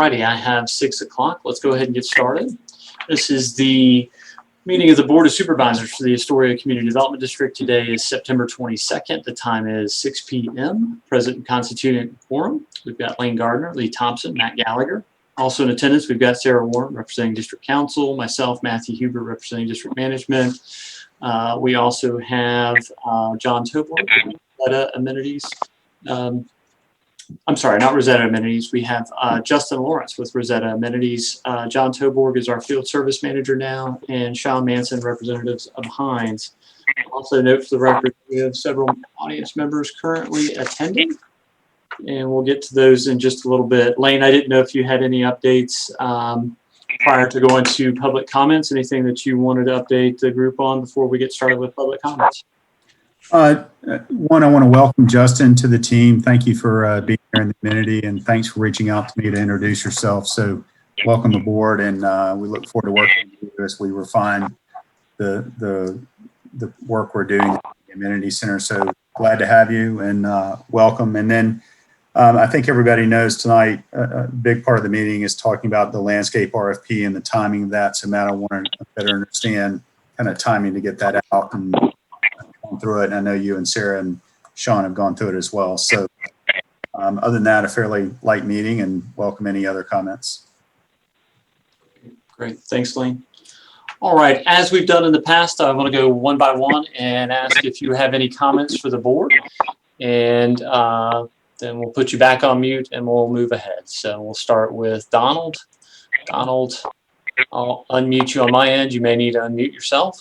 righty, I have 6 o'clock. Let's go ahead and get started. This is the meeting of the Board of Supervisors for the Asturia Community Development District. Today is September 22nd. The time is 6 p.m. Present and constituted quorum. We've got Lane Gardner, Lee Thompson, Matt Gallagher. Also in attendance, we've got Sarah Warren representing District Council, myself, Matthew Huber representing District Management. We also have John Toborg, Rosetta Amenities. I'm sorry, not Rosetta Amenities. We have Justin Lawrence with Rosetta Amenities. John Toborg is our field service manager now, and Sean Manson, representatives of Hines. Also note for the record, we have several audience members currently attending, and we'll get to those in just a little bit. Lane, I didn't know if you had any updates prior to going to public comments, anything that you wanted to update the group on before we get started with public comments. One, I want to welcome Justin to the team. Thank you for being here in the community, and thanks for reaching out to me to introduce yourself. So welcome aboard, and we look forward to working with you as we refine the work we're doing at the Amenity Center. So glad to have you, and welcome. And then I think everybody knows tonight a big part of the meeting is talking about the landscape RFP and the timing of that. So Matt, I want to better understand kind of timing to get that out and through it. And I know you and Sarah and Sean have gone through it as well. So other than that, a fairly light meeting, and welcome any other comments. Great, thanks, Lane. All right, as we've done in the past, I want to go one by one and ask if you have any comments for the board, and then we'll put you back on mute and we'll move ahead. So we'll start with Donald. Donald, I'll unmute you on my end. You may need to unmute yourself.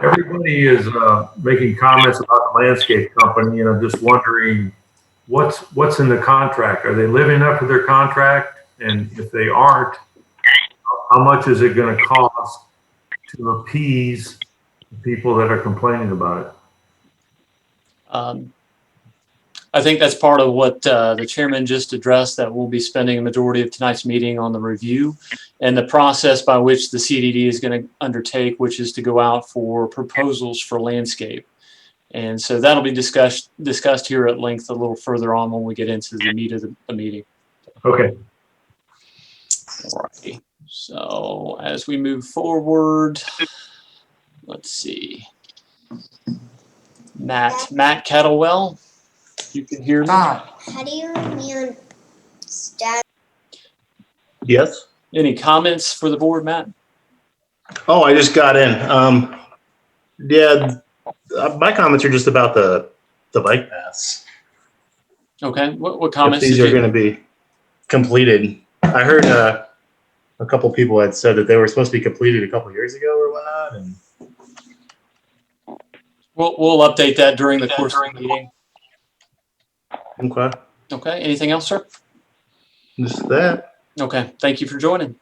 Everybody is making comments about the landscape company, and I'm just wondering what's in the contract. Are they living up to their contract? And if they aren't, how much is it going to cost to appease the people that are complaining about it? I think that's part of what the chairman just addressed, that we'll be spending a majority of tonight's meeting on the review and the process by which the CDD is going to undertake, which is to go out for proposals for landscape. And so that'll be discussed here at length a little further on when we get into the meat of the meeting. Okay. All righty. So as we move forward, let's see. Matt Kettlewell. You can hear me. How do you mute status? Yes. Any comments for the board, Matt? Oh, I just got in. Yeah, my comments are just about the bike paths. Okay. What comments? If these are going to be completed. I heard a couple people had said that they were supposed to be completed a couple years ago or whatnot, and we'll update that during the course of the meeting. Okay. Okay. Anything else, sir? Just that. Okay. Thank you for joining.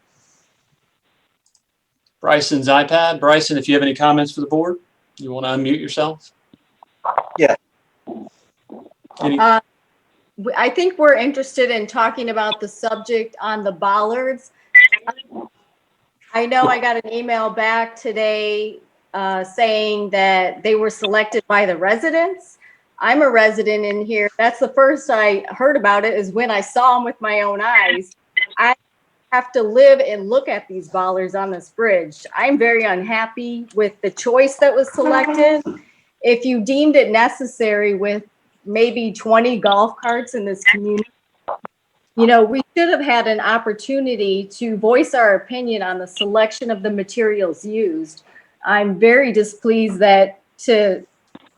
Bryson's iPad. Bryson, if you have any comments for the board, you want to unmute yourself? Yeah. I think we're interested in talking about the subject on the bollards. I know I got an email back today saying that they were selected by the residents. I'm a resident in here. That's the first I heard about it, is when I saw them with my own eyes. I have to live and look at these bollards on this bridge. I'm very unhappy with the choice that was selected. If you deemed it necessary with maybe 20 golf carts in this community, you know, we should have had an opportunity to voice our opinion on the selection of the materials used. I'm very displeased that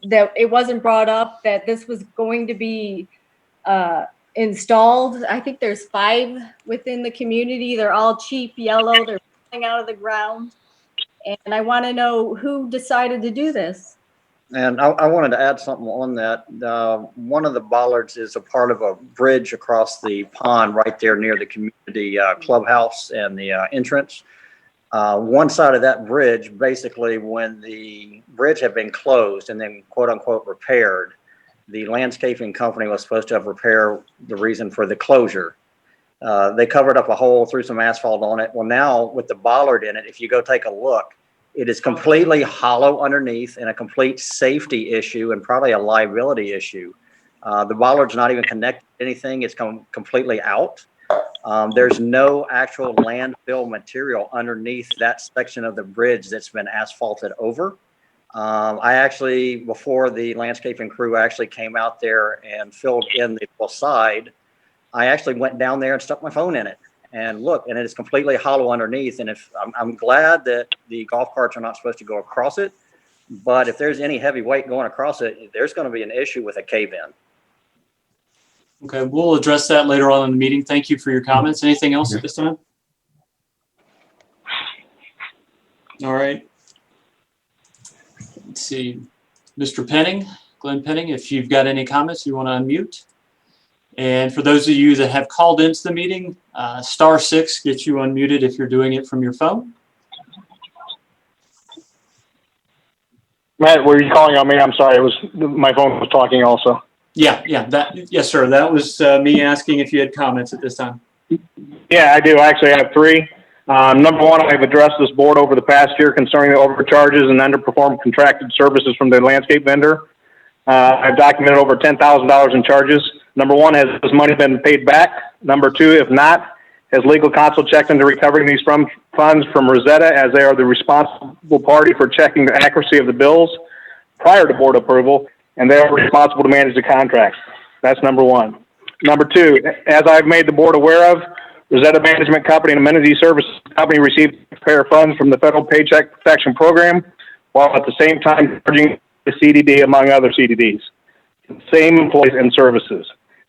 it wasn't brought up that this was going to be installed. I think there's 5 within the community. They're all cheap yellow. They're falling out of the ground. And I want to know who decided to do this. And I wanted to add something on that. One of the bollards is a part of a bridge across the pond right there near the community clubhouse and the entrance. One side of that bridge, basically when the bridge had been closed and then quote unquote repaired, the landscaping company was supposed to have repaired the reason for the closure. They covered up a hole, threw some asphalt on it. Well, now with the bollard in it, if you go take a look, it is completely hollow underneath and a complete safety issue and probably a liability issue. The bollard's not even connected to anything. It's completely out. There's no actual landfill material underneath that section of the bridge that's been asphalted over. I actually, before the landscaping crew actually came out there and filled in the side, I actually went down there and stuck my phone in it and look, and it is completely hollow underneath. And if I'm glad that the golf carts are not supposed to go across it, but if there's any heavy weight going across it, there's going to be an issue with a cave-in. Okay, we'll address that later on in the meeting. Thank you for your comments. Anything else at this time? All right. Let's see. Mr. Penning, Glenn Penning, if you've got any comments, you want to unmute. And for those of you that have called into the meeting, *6 gets you unmuted if you're doing it from your phone. Matt, were you calling on me? I'm sorry. It was my phone was talking also. Yeah. Yes, sir. That was me asking if you had comments at this time. Yeah, I do. I actually have three. Number one, I've addressed this board over the past year concerning the overcharges and underperformed contracted services from the landscape vendor. I've documented over $10,000 in charges. Number one, has this money been paid back? Number two, if not, has legal counsel checked into recovering these funds from Rosetta, as they are the responsible party for checking the accuracy of the bills prior to board approval, and they are responsible to manage the contracts? That's number one. Number two, as I've made the board aware of, Rosetta Management Company and Amenity Services Company received taxpayer funds from the Federal Paycheck Protection Program, while at the same time charging the CDD among other CDDs. Same employees and services.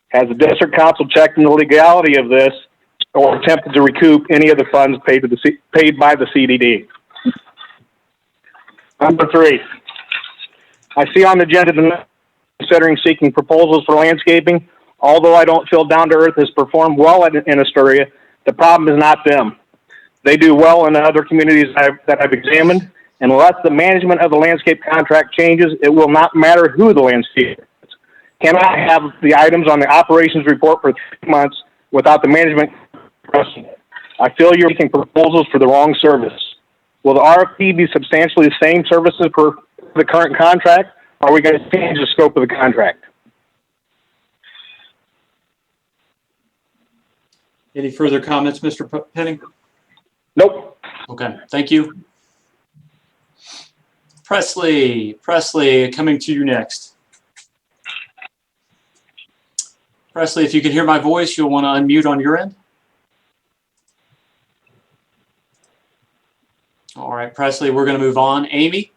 Has the district council checked into the legality of this or attempted to recoup any of the funds paid by the CDD? Number three, I see on the agenda considering seeking proposals for landscaping. Although I don't feel Down to Earth has performed well in Asturia, the problem is not them. They do well in the other communities that I've examined, and unless the management of the landscape contract changes, it will not matter who the landscaper is. Cannot have the items on the operations report for 3 months without the management pressing it. I feel you're making proposals for the wrong service. Will the RFP be substantially the same services for the current contract, or are we going to change the scope of the contract? Any further comments, Mr. Penning? Nope. Okay, thank you. Presley, coming to you next. Presley, if you can hear my voice, you'll want to unmute on your end. All right, Presley, we're going to move on. Amy,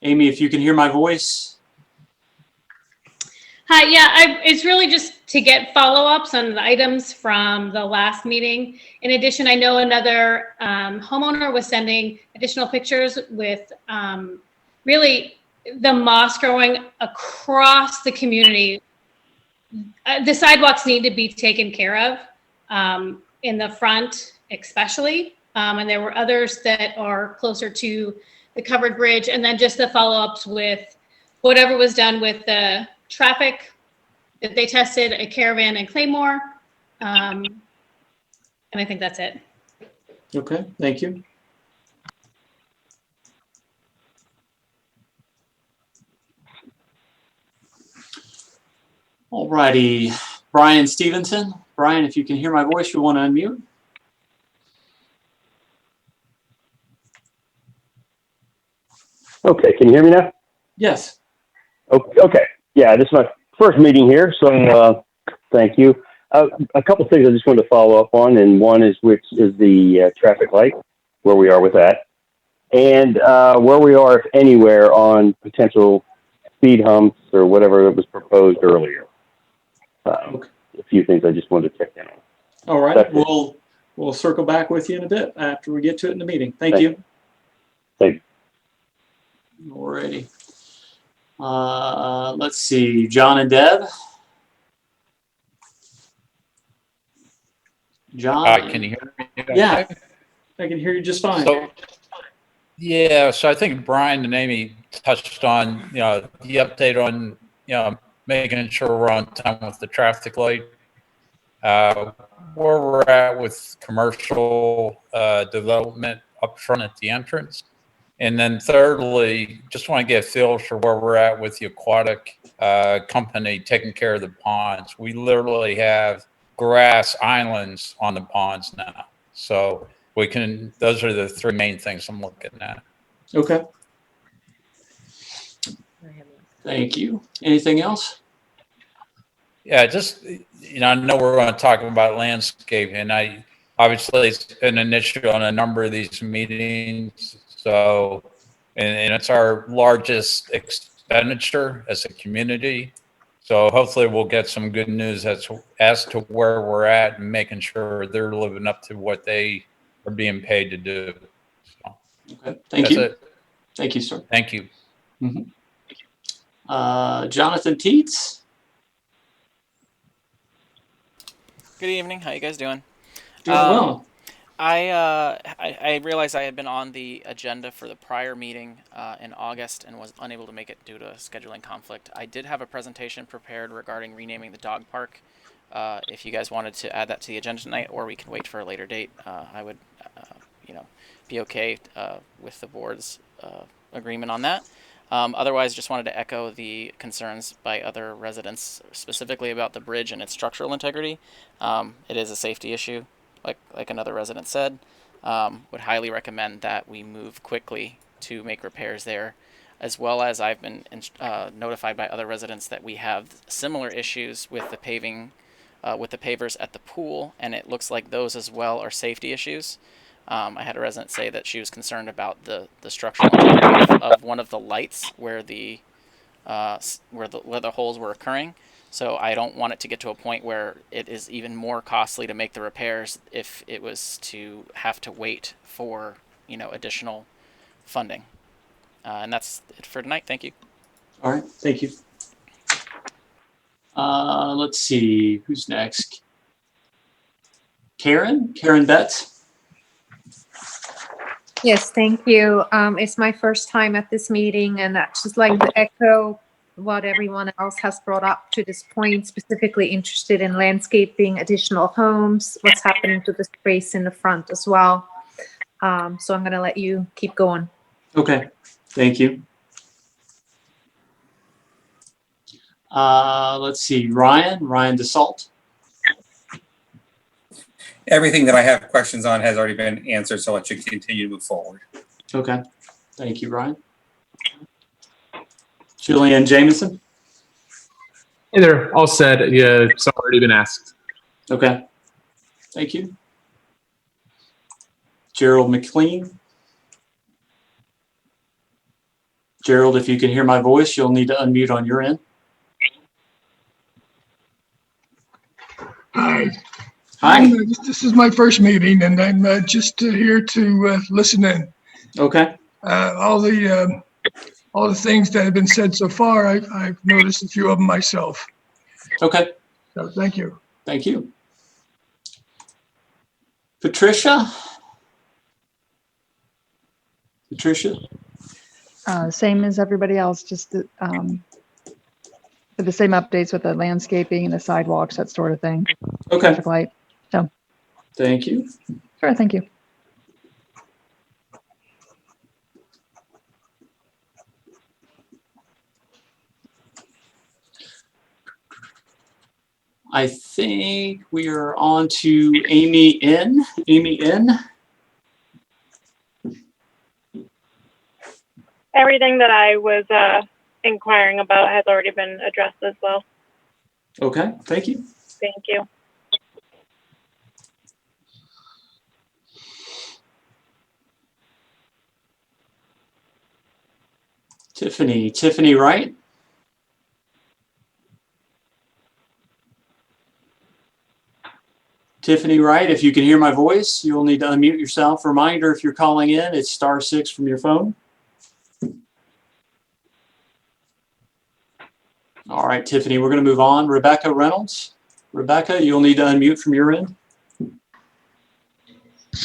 if you can hear my voice. Hi, yeah, it's really just to get follow-ups on the items from the last meeting. In addition, I know another homeowner was sending additional pictures with really the moss growing across the community. The sidewalks need to be taken care of in the front especially. And there were others that are closer to the covered bridge. And then just the follow-ups with whatever was done with the traffic that they tested a caravan in Claymore. And I think that's it. Okay, thank you. All righty, Brian Stevenson. Brian, if you can hear my voice, you want to unmute. Okay, can you hear me now? Yes. Okay. Yeah, this is my first meeting here, so thank you. A couple of things I just wanted to follow up on, and one is the traffic light, where we are with that, and where we are, if anywhere, on potential speed humps or whatever that was proposed earlier. Okay. A few things I just wanted to check in on. All right, we'll circle back with you in a bit after we get to it in the meeting. Thank you. Thank you. All righty. Let's see, John and Deb. John? Can you hear me? Yeah, I can hear you just fine. So I think Brian and Amy touched on, the update on, making sure we're on time with the traffic light. Where we're at with commercial development up front at the entrance. And then thirdly, just want to get a feel for where we're at with the aquatic company taking care of the ponds. We literally have grass islands on the ponds now. So those are the three main things I'm looking at. Okay. Thank you. Anything else? Yeah, just, I know we're going to talk about landscape, and obviously it's been an issue on a number of these meetings. So, and it's our largest expenditure as a community. So hopefully we'll get some good news as to where we're at and making sure they're living up to what they are being paid to do. So, Okay. Thank you. Thank you, sir. Thank you. Jonathan Teets. Good evening. How you guys doing? Doing well. I realized I had been on the agenda for the prior meeting in August and was unable to make it due to a scheduling conflict. I did have a presentation prepared regarding renaming the dog park. If you guys wanted to add that to the agenda tonight, or we can wait for a later date, I would, be okay with the board's agreement on that. Otherwise, just wanted to echo the concerns by other residents, specifically about the bridge and its structural integrity. It is a safety issue, like another resident said. Would highly recommend that we move quickly to make repairs there, as well as I've been notified by other residents that we have similar issues with the paving, with the pavers at the pool, and it looks like those as well are safety issues. I had a resident say that she was concerned about the structural integrity of one of the lights where the holes were occurring. So I don't want it to get to a point where it is even more costly to make the repairs if it was to have to wait for additional funding. And that's it for tonight. Thank you. All right. Thank you. Let's see. Who's next? Karen Betts. Yes, thank you. It's my first time at this meeting, and I'd just like to echo what everyone else has brought up to this point, specifically interested in landscaping, additional homes, what's happening to the space in the front as well. So I'm going to let you keep going. Okay, thank you. Let's see, Ryan DeSalt. Everything that I have questions on has already been answered, so I'll let you continue to move forward. Okay, thank you, Ryan. Julianne Jameson. Hey there, all said. Yeah, it's already been asked. Okay, thank you. Gerald McLean. Gerald, if you can hear my voice, you'll need to unmute on your end. Hi. Hi. This is my first meeting, and I'm just here to listen in. Okay. All the things that have been said so far, I've noticed a few of them myself. Okay. So thank you. Thank you. Patricia. Same as everybody else, just the same updates with the landscaping and the sidewalks, that sort of thing. Okay. Traffic light. So. Thank you. Sure. Thank you. I think we are on to Amy N. Everything that I was inquiring about has already been addressed as well. Okay, thank you. Thank you. Tiffany Wright. Tiffany Wright, if you can hear my voice, you'll need to unmute yourself. Reminder, if you're calling in, it's *6 from your phone. All right, Tiffany, we're going to move on. Rebecca Reynolds. Rebecca, you'll need to unmute from your end.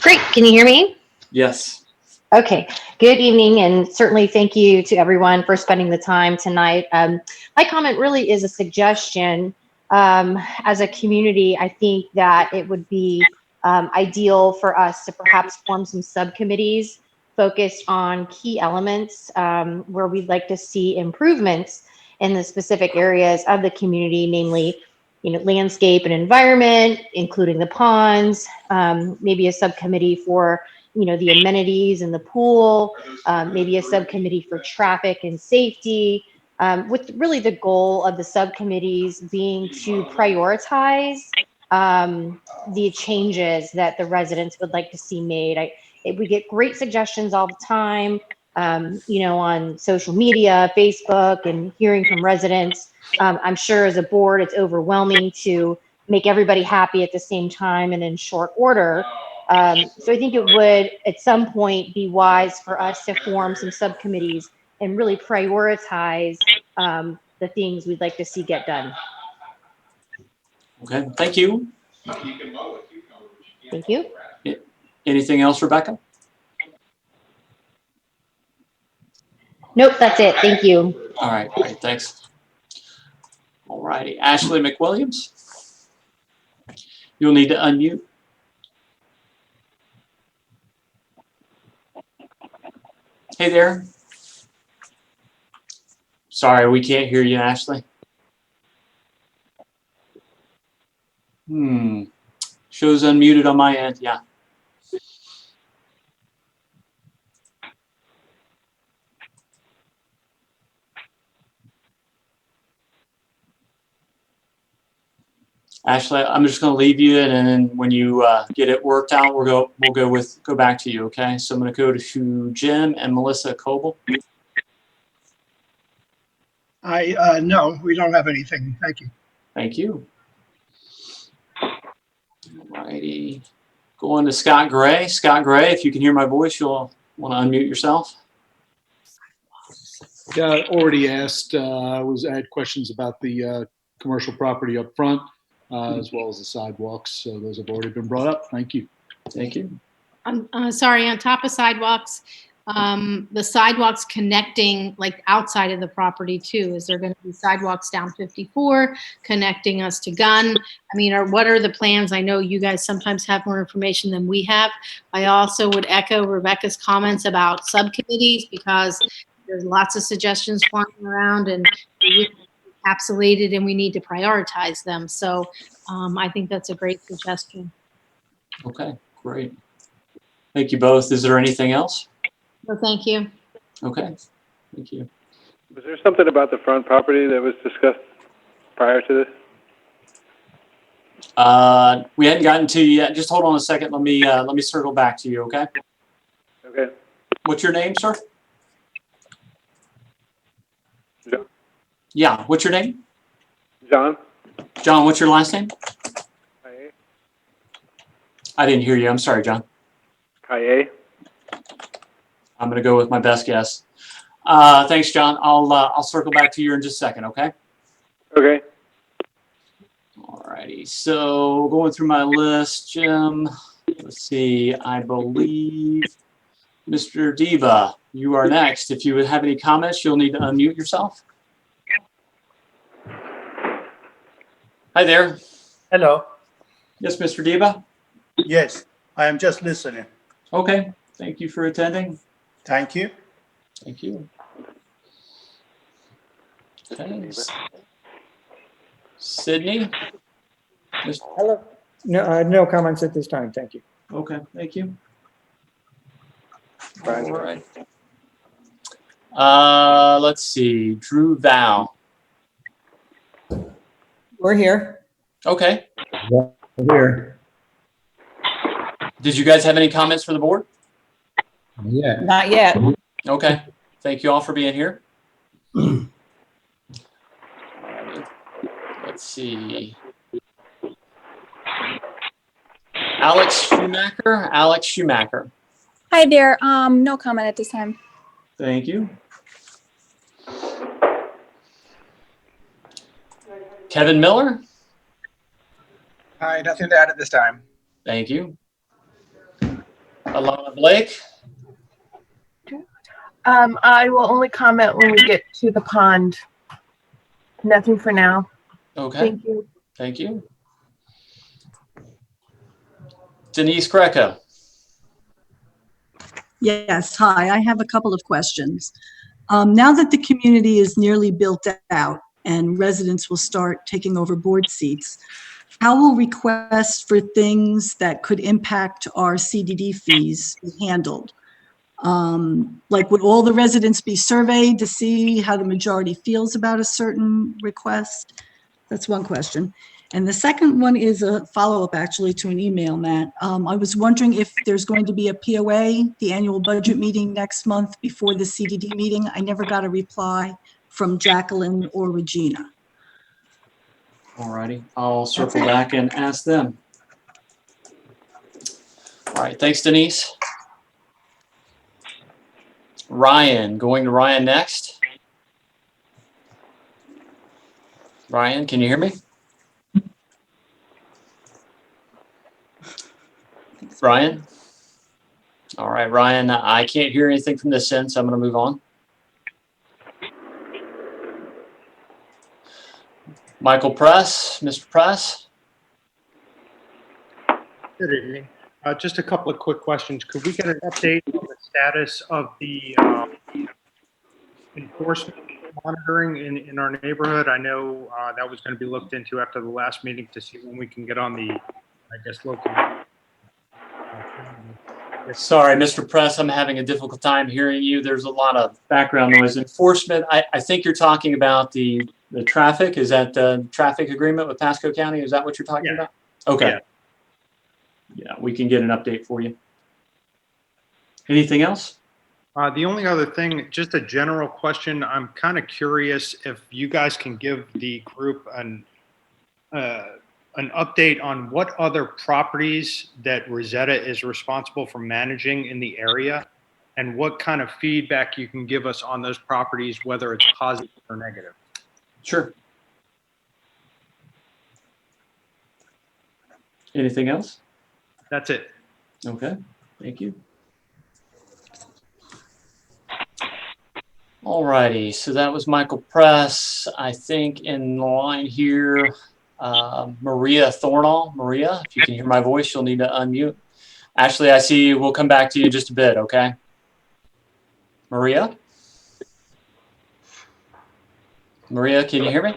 Great. Can you hear me? Yes. Okay. Good evening, and certainly thank you to everyone for spending the time tonight. My comment really is a suggestion. As a community, I think that it would be ideal for us to perhaps form some subcommittees focused on key elements where we'd like to see improvements in the specific areas of the community, namely, landscape and environment, including the ponds, maybe a subcommittee for, the amenities in the pool, maybe a subcommittee for traffic and safety, with really the goal of the subcommittees being to prioritize the changes that the residents would like to see made. We get great suggestions all the time, on social media, Facebook, and hearing from residents. I'm sure as a board, it's overwhelming to make everybody happy at the same time and in short order. So I think it would, at some point, be wise for us to form some subcommittees and really prioritize the things we'd like to see get done. Okay, thank you. Thank you. Anything else, Rebecca? Nope, that's it. Thank you. All right, great, thanks. All righty, Ashley McWilliams. You'll need to unmute. Hey there. Sorry, we can't hear you, Ashley. Shows unmuted on my end, yeah. Ashley, I'm just going to leave you, and then when you get it worked out, we'll go back to you. Okay. So I'm going to go to Jim and Melissa Coble. No, we don't have anything. Thank you. Thank you. All righty. Going to Scott Gray. Scott Gray, if you can hear my voice, you'll want to unmute yourself. Yeah, I already asked. I had questions about the commercial property up front, as well as the sidewalks. So those have already been brought up. Thank you. Thank you. I'm sorry, on top of sidewalks, the sidewalks connecting like outside of the property too. Is there going to be sidewalks down 54 connecting us to Gunn? I mean, what are the plans? I know you guys sometimes have more information than we have. I also would echo Rebecca's comments about subcommittees because there's lots of suggestions flying around and they're encapsulated and we need to prioritize them. So I think that's a great suggestion. Okay, great. Thank you both. Is there anything else? Well, thank you. Okay, thank you. Was there something about the front property that was discussed prior to this? We hadn't gotten to you yet. Just hold on a second. Let me circle back to you. Okay. Okay. What's your name, sir? John. Yeah. What's your name? John. John. What's your last name? Kaye. I didn't hear you. I'm sorry, John. Kaye. I'm going to go with my best guess. Thanks, John. I'll circle back to you in just a second. Okay. Okay. All righty. So going through my list, Jim. Let's see. I believe Mr. Diva, you are next. If you would have any comments, you'll need to unmute yourself. Hi there. Hello. Yes, Mr. Diva. Yes, I am just listening. Okay. Thank you for attending. Thank you. Thank you. Okay. Sydney. Hello. No, no comments at this time. Thank you. Okay. Thank you. All right. Let's see. Drew Val. We're here. Okay. We're here. Did you guys have any comments for the board? Yeah. Not yet. Okay. Thank you all for being here. Let's see. Alex Schumacher. Alex Schumacher. Hi there. No comment at this time. Thank you. Kevin Miller. Hi, nothing to add at this time. Thank you. Alana Blake. I will only comment when we get to the pond. Nothing for now. Okay. Thank you. Thank you. Denise Greco. Yes, hi. I have a couple of questions. Now that the community is nearly built out and residents will start taking over board seats, how will requests for things that could impact our CDD fees be handled? Like, would all the residents be surveyed to see how the majority feels about a certain request? That's one question. And the second one is a follow-up actually to an email, Matt. I was wondering if there's going to be a POA, the annual budget meeting next month before the CDD meeting. I never got a reply from Jacqueline or Regina. All righty, I'll circle back and ask them. All right, thanks, Denise. Ryan, going to Ryan next. Ryan, can you hear me? Ryan? All right, Ryan, I can't hear anything from this end, so I'm going to move on. Michael Press, Mr. Press? Good evening. Just a couple of quick questions. Could we get an update on the status of the enforcement monitoring in our neighborhood? I know that was going to be looked into after the last meeting to see when we can get on the, I guess, local. Sorry, Mr. Press, I'm having a difficult time hearing you. There's a lot of background noise. Enforcement, I think you're talking about the traffic. Is that the traffic agreement with Pasco County? Is that what you're talking about? Okay. Yeah, we can get an update for you. Anything else? The only other thing, just a general question. I'm kind of curious if you guys can give the group an update on what other properties that Rosetta is responsible for managing in the area, and what kind of feedback you can give us on those properties, whether it's positive or negative. Sure. Anything else? That's it. Okay, thank you. All righty, so that was Michael Press. I think in line here, Maria Thornall. Maria, if you can hear my voice, you'll need to unmute. Ashley, I see you. We'll come back to you in just a bit, okay? Maria? Maria, can you hear me?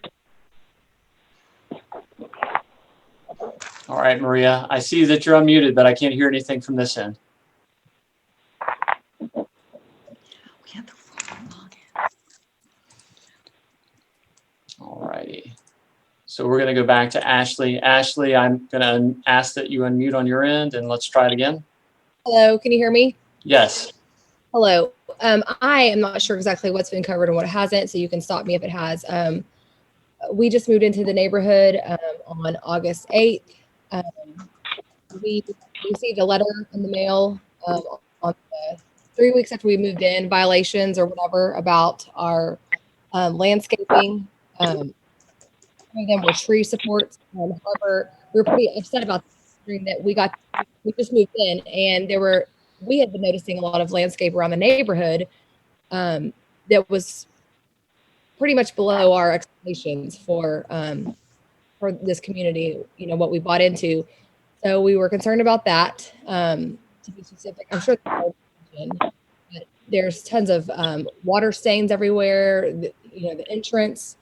All right, Maria, I see that you're unmuted, but I can't hear anything from this end. All righty. So we're going to go back to Ashley. Ashley, I'm going to ask that you unmute on your end, and let's try it again. Hello, can you hear me? Yes. Hello. I am not sure exactly what's been covered and what hasn't, so you can stop me if it has. We just moved into the neighborhood on August 8th. We received a letter in the mail on 3 weeks after we moved in, violations or whatever about our landscaping. Some of them were tree supports. However, we were pretty upset about that we just moved in, and we had been noticing a lot of landscape around the neighborhood that was pretty much below our expectations for this community, you know, what we bought into. So we were concerned about that. To be specific, I'm sure there's tons of water stains everywhere. The entrance.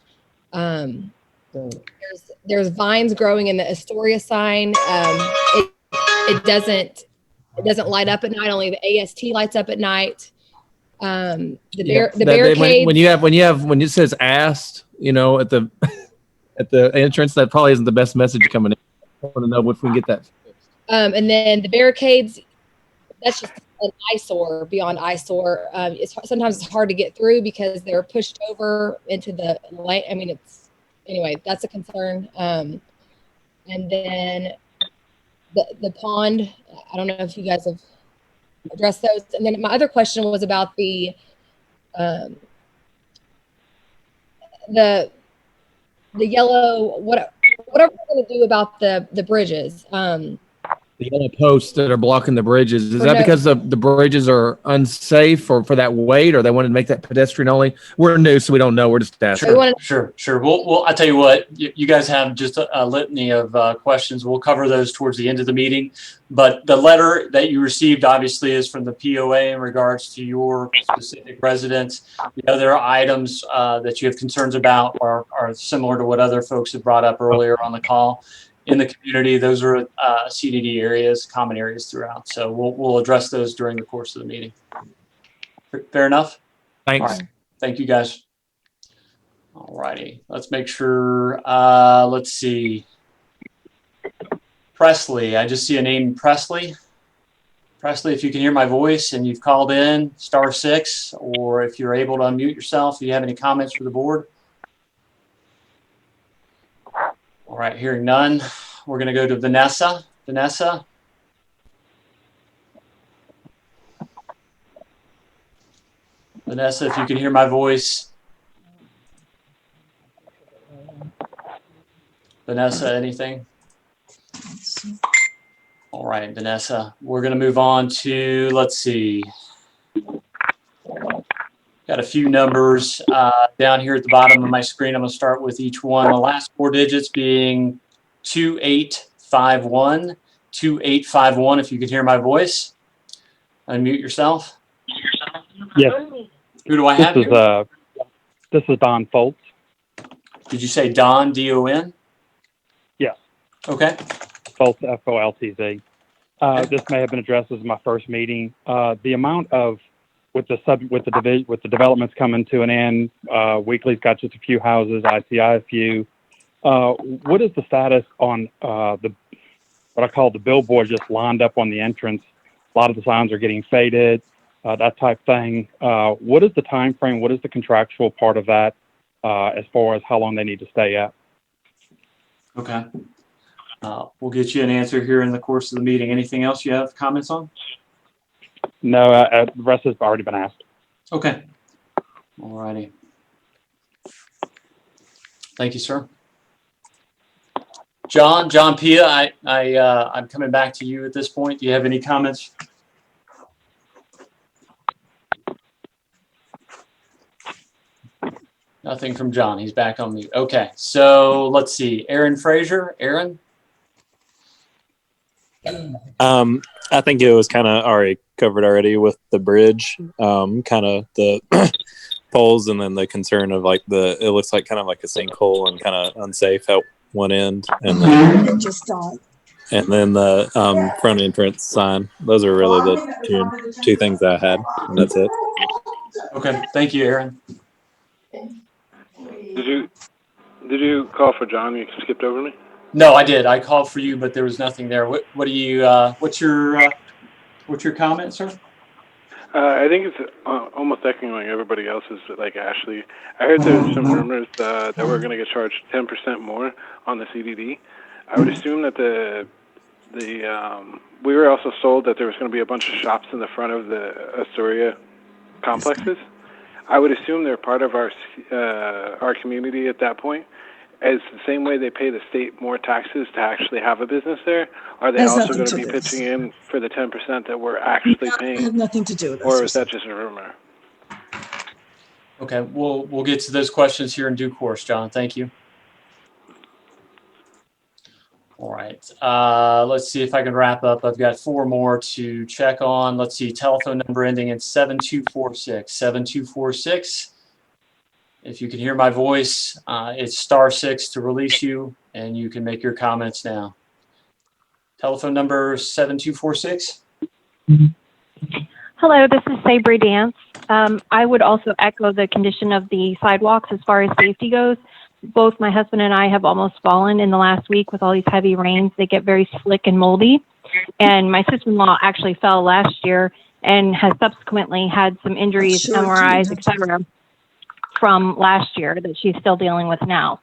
There's vines growing in the Asturia sign. It doesn't light up at night. Only the AST lights up at night. The barricades. When it says asked, you know, at the entrance, that probably isn't the best message coming in. I want to know if we can get that fixed. And then the barricades, that's just an eyesore beyond eyesore. Sometimes it's hard to get through because they're pushed over into the light. I mean, anyway, that's a concern. And then the pond, I don't know if you guys have addressed those. And then my other question was about the yellow, what are we going to do about the bridges? the yellow posts that are blocking the bridges. Is Or that no- because the bridges are unsafe or for that weight, or they wanted to make that pedestrian only? We're new, so we don't know. We're just asking. We wanna- Sure. Well, I tell you what, you guys have just a litany of questions. We'll cover those towards the end of the meeting. But the letter that you received obviously is from the POA in regards to your specific residence. The other items that you have concerns about are similar to what other folks have brought up earlier on the call. In the community, those are CDD areas, common areas throughout. So we'll address those during the course of the meeting. Fair enough? Thanks. All right. Thank you, guys. All righty. Let's make sure. Let's see. Presley. I just see a name, Presley. Presley, if you can hear my voice and you've called in, *6, or if you're able to unmute yourself, do you have any comments for the board? All right, hearing none, we're going to go to Vanessa. Vanessa? Vanessa, if you can hear my voice. Vanessa, anything? All right, Vanessa, we're going to move on to, let's see. Got a few numbers down here at the bottom of my screen. I'm going to start with each one. The last 4 digits being 2851. 2851, if you can hear my voice. Unmute yourself. Yes. Who do I have here? This is Don Foltz. Did you say Don, D-O-N? Yes. Okay. Foltz, F-O-L-T-Z. This may have been addressed as my first meeting. The amount of with the developments coming to an end, Weekly's got just a few houses, ICI a few. What is the status on what I call the billboard just lined up on the entrance? A lot of the signs are getting faded, that type thing. What is the time frame? What is the contractual part of that as far as how long they need to stay at? Okay. We'll get you an answer here in the course of the meeting. Anything else you have comments on? No, the rest has already been asked. Okay. All righty. Thank you, sir. John Pia, I'm coming back to you at this point. Do you have any comments? Nothing from John. He's back on mute. Okay. So let's see. Aaron Frazier. Aaron? I think it was kind of already covered already with the bridge, kind of the poles, and then the concern of like it looks like kind of like a sinkhole and kind of unsafe at one end, and then and then the front entrance sign. Those are really the two things that I had, and that's it. Okay, thank you, Aaron. Did you call for John? You skipped over me. No, I did. I called for you, but there was nothing there. What do you? What's your comment, sir? I think it's almost echoing like everybody else's, like Ashley. I heard there's some rumors that we're going to get charged 10% more on the CDD. I would assume that we were also sold that there was going to be a bunch of shops in the front of the Asturia complexes. I would assume they're part of our community at that point. As the same way they pay the state more taxes to actually have a business there, are they also going to be pitching in for the 10% that we're actually paying? I have nothing to do with this. Or is that just a rumor? Okay, we'll get to those questions here in due course, John. Thank you. All right, let's see if I can wrap up. I've got 4 more to check on. Let's see, telephone number ending in 7246. 7246. If you can hear my voice, it's *6 to release you, and you can make your comments now. Telephone number 7246. Hello, this is Sabri Dance. I would also echo the condition of the sidewalks as far as safety goes. Both my husband and I have almost fallen in the last week with all these heavy rains. They get very slick and moldy. And my sister-in-law actually fell last year and has subsequently had some injuries, MRIs, etc. from last year that she's still dealing with now.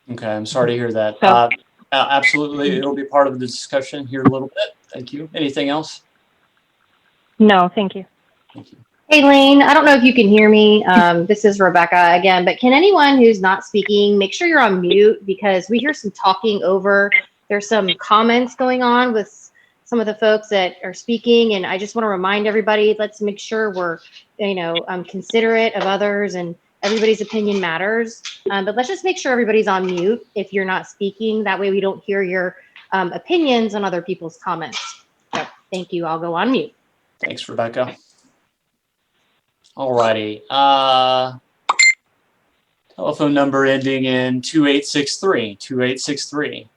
Okay, I'm sorry to hear that. So, absolutely, it'll be part of the discussion here in a little bit. Thank you. Anything else? No, thank you. Thank you. Hey, Lane, I don't know if you can hear me. This is Rebecca again, but can anyone who's not speaking make sure you're on mute, because we hear some talking over there's some comments going on with some of the folks that are speaking, and I just want to remind everybody, let's make sure we're, considerate of others, and everybody's opinion matters. But let's just make sure everybody's on mute if you're not speaking. That way we don't hear your opinions on other people's comments. So thank you. I'll go on mute. Thanks, Rebecca. All righty. Telephone number ending in 2863. 2863.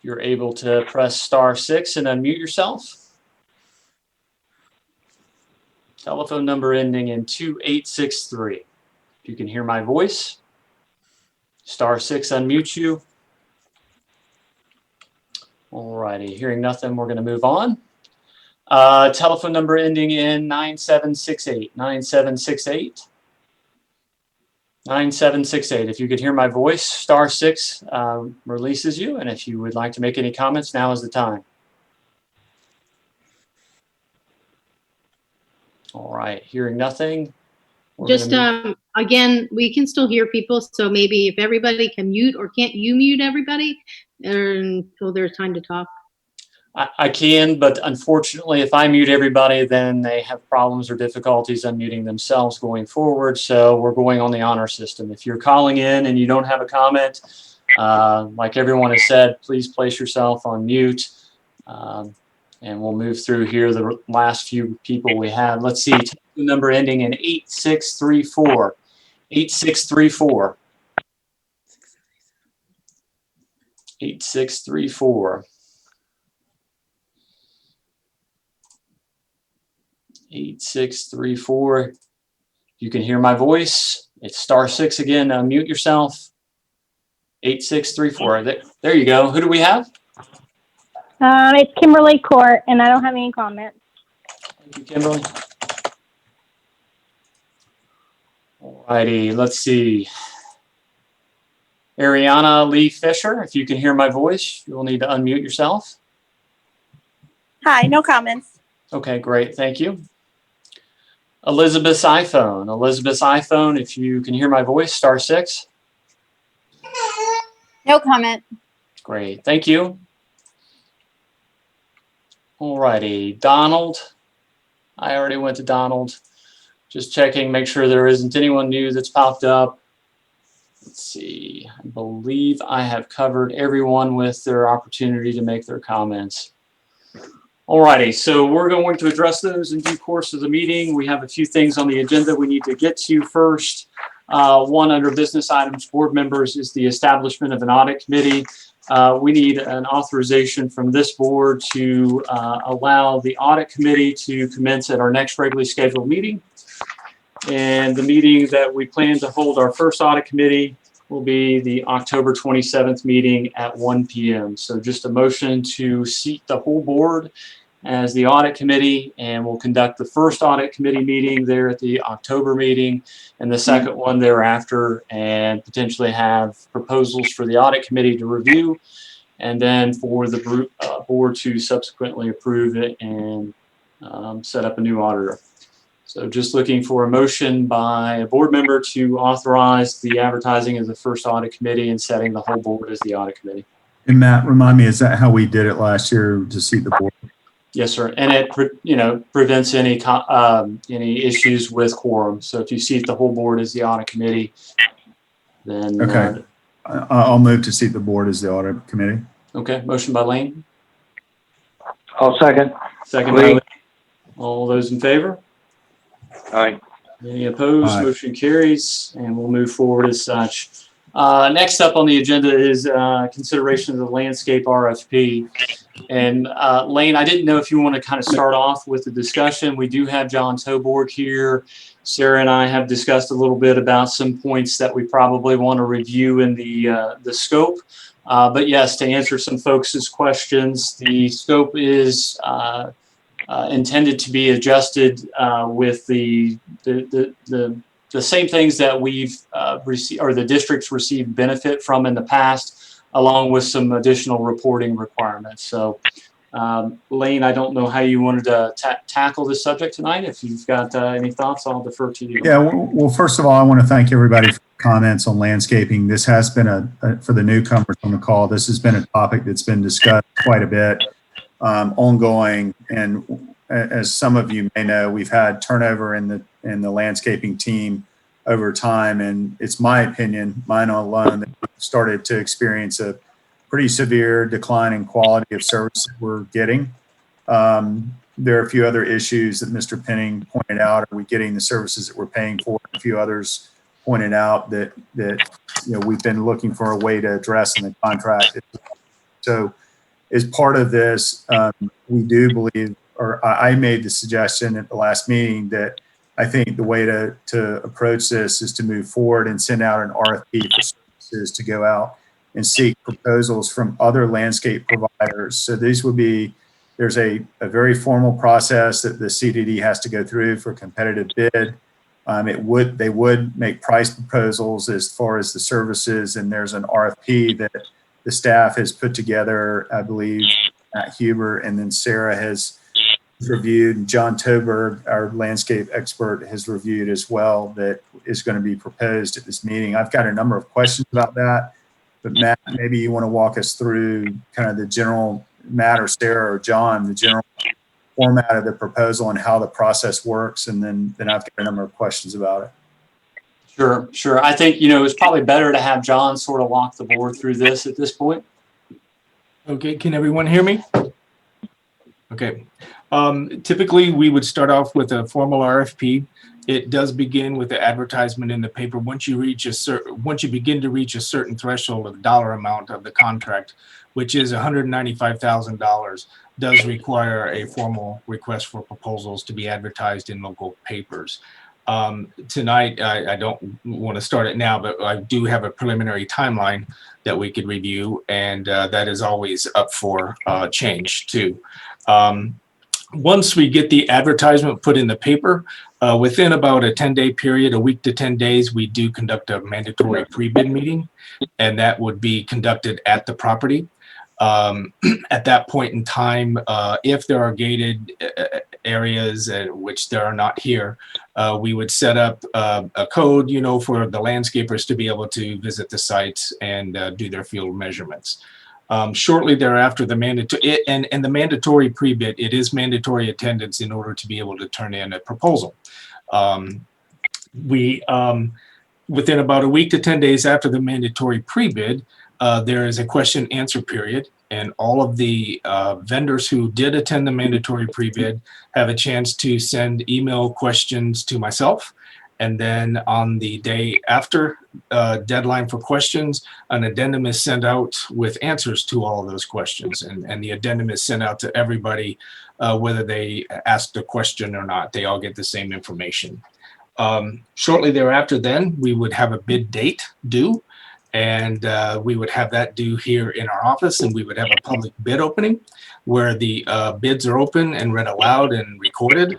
You're able to press *6 and unmute yourself. Telephone number ending in 2863. If you can hear my voice, *6 unmute you. All righty, hearing nothing, we're going to move on. Telephone number ending in 9768. 9768. 9768. If you could hear my voice, *6 releases you. And if you would like to make any comments, now is the time. All right, hearing nothing. Just again, we can still hear people, so maybe if everybody can mute, or can't you mute everybody until there's time to talk? I can, but unfortunately, if I mute everybody, then they have problems or difficulties unmuting themselves going forward. So we're going on the honor system. If you're calling in and you don't have a comment, like everyone has said, please place yourself on mute. And we'll move through here the last few people we have. Let's see, number ending in 8634. 8634. 8634. 8634. You can hear my voice. It's *6 again. Unmute yourself. 8634. There you go. Who do we have? It's Kimberly Court, and I don't have any comments. Thank you, Kimberly. All righty, let's see. Ariana Lee Fisher, if you can hear my voice, you'll need to unmute yourself. Hi, no comments. Okay, great. Thank you. Elizabeth's iPhone. Elizabeth's iPhone, if you can hear my voice, *6. No comment. Great. Thank you. All righty. Donald. I already went to Donald. Just checking, make sure there isn't anyone new that's popped up. Let's see. I believe I have covered everyone with their opportunity to make their comments. All righty. So we're going to address those in due course of the meeting. We have a few things on the agenda we need to get to first. One under business items, board members, is the establishment of an audit committee. We need an authorization from this board to allow the audit committee to commence at our next regularly scheduled meeting. And the meeting that we plan to hold our first audit committee will be the October 27th meeting at 1 p.m. So just a motion to seat the whole board as the audit committee, and we'll conduct the first audit committee meeting there at the October meeting and the second one thereafter, and potentially have proposals for the audit committee to review, and then for the board to subsequently approve it and set up a new auditor. So just looking for a motion by a board member to authorize the advertising of the first audit committee and setting the whole board as the audit committee. And Matt, remind me, is that how we did it last year to seat the board? Yes, sir. And it prevents any issues with quorum. So if you seat the whole board as the audit committee, then okay. I'll move to seat the board as the audit committee. Okay. Motion by Lane. I'll second. Second by Lane. All those in favor? Aye. Any opposed? Aye. Motion carries, and we'll move forward as such. Next up on the agenda is consideration of the landscape RFP. And Lane, I didn't know if you want to kind of start off with the discussion. We do have John Toborg here. Sarah and I have discussed a little bit about some points that we probably want to review in the scope. But yes, to answer some folks' questions, the scope is intended to be adjusted with the same things that we've received, or the districts received benefit from in the past, along with some additional reporting requirements. So Lane, I don't know how you wanted to tackle this subject tonight. If you've got any thoughts, I'll defer to you. Yeah, well, first of all, I want to thank everybody for comments on landscaping. This has been for the newcomers on the call, this has been a topic that's been discussed quite a bit, ongoing. And as some of you may know, we've had turnover in the landscaping team over time. And it's my opinion, mine alone, that we've started to experience a pretty severe decline in quality of service that we're getting. There are a few other issues that Mr. Penning pointed out. Are we getting the services that we're paying for? A few others pointed out that we've been looking for a way to address in the contract. So as part of this, we do believe, or I made the suggestion at the last meeting, that I think the way to approach this is to move forward and send out an RFP for services to go out and seek proposals from other landscape providers. So these would be, there's a very formal process that the CDD has to go through for competitive bid. They would make price proposals as far as the services, and there's an RFP that the staff has put together. I believe Matt Huber and then Sarah has reviewed. John Toberg, our landscape expert, has reviewed as well, that is going to be proposed at this meeting. I've got a number of questions about that, but Matt, maybe you want to walk us through kind of the general, Matt or Sarah or John, the general format of the proposal and how the process works, and then I've got a number of questions about it. Sure. I think, it's probably better to have John sort of walk the board through this at this point. Okay, can everyone hear me? Okay. Typically, we would start off with a formal RFP. It does begin with the advertisement in the paper. Once you begin to reach a certain threshold of dollar amount of the contract, which is $195,000, does require a formal request for proposals to be advertised in local papers. Tonight, I don't want to start it now, but I do have a preliminary timeline that we could review, and that is always up for change too. Once we get the advertisement put in the paper, within about a 10-day period, a week to 10 days, we do conduct a mandatory pre-bid meeting, and that would be conducted at the property. At that point in time, if there are gated areas, which there are not here, we would set up a code, for the landscapers to be able to visit the sites and do their field measurements. Shortly thereafter, the mandatory pre-bid, it is mandatory attendance in order to be able to turn in a proposal. Within about a week to 10 days after the mandatory pre-bid, there is a question and answer period, and all of the vendors who did attend the mandatory pre-bid have a chance to send email questions to myself. And then on the day after deadline for questions, an addendum is sent out with answers to all of those questions. And the addendum is sent out to everybody, whether they asked a question or not. They all get the same information. Shortly thereafter, then, we would have a bid date due. And we would have that due here in our office, and we would have a public bid opening where the bids are open and read aloud and recorded.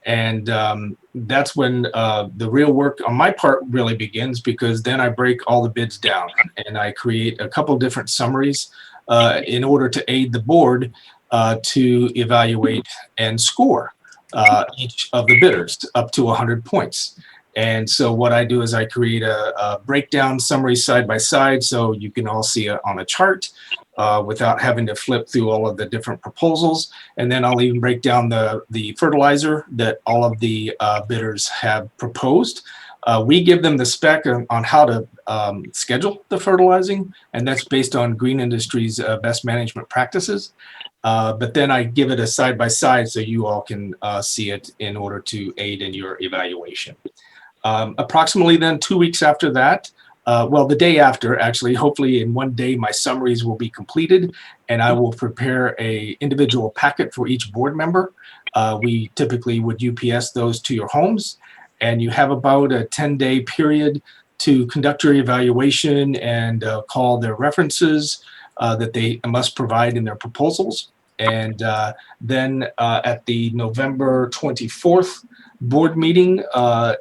And that's when the real work on my part really begins, because then I break all the bids down and I create a couple different summaries in order to aid the board to evaluate and score each of the bidders up to 100 points. And so what I do is I create a breakdown summary side by side, so you can all see it on a chart without having to flip through all of the different proposals. And then I'll even break down the fertilizer that all of the bidders have proposed. We give them the spec on how to schedule the fertilizing, and that's based on Green Industry's best management practices. But then I give it a side by side so you all can see it in order to aid in your evaluation. Approximately then 2 weeks after that, the day after, actually, hopefully in one day, my summaries will be completed and I will prepare a individual packet for each board member. We typically would UPS those to your homes, and you have about a 10-day period to conduct your evaluation and call their references that they must provide in their proposals. And then at the November 24th board meeting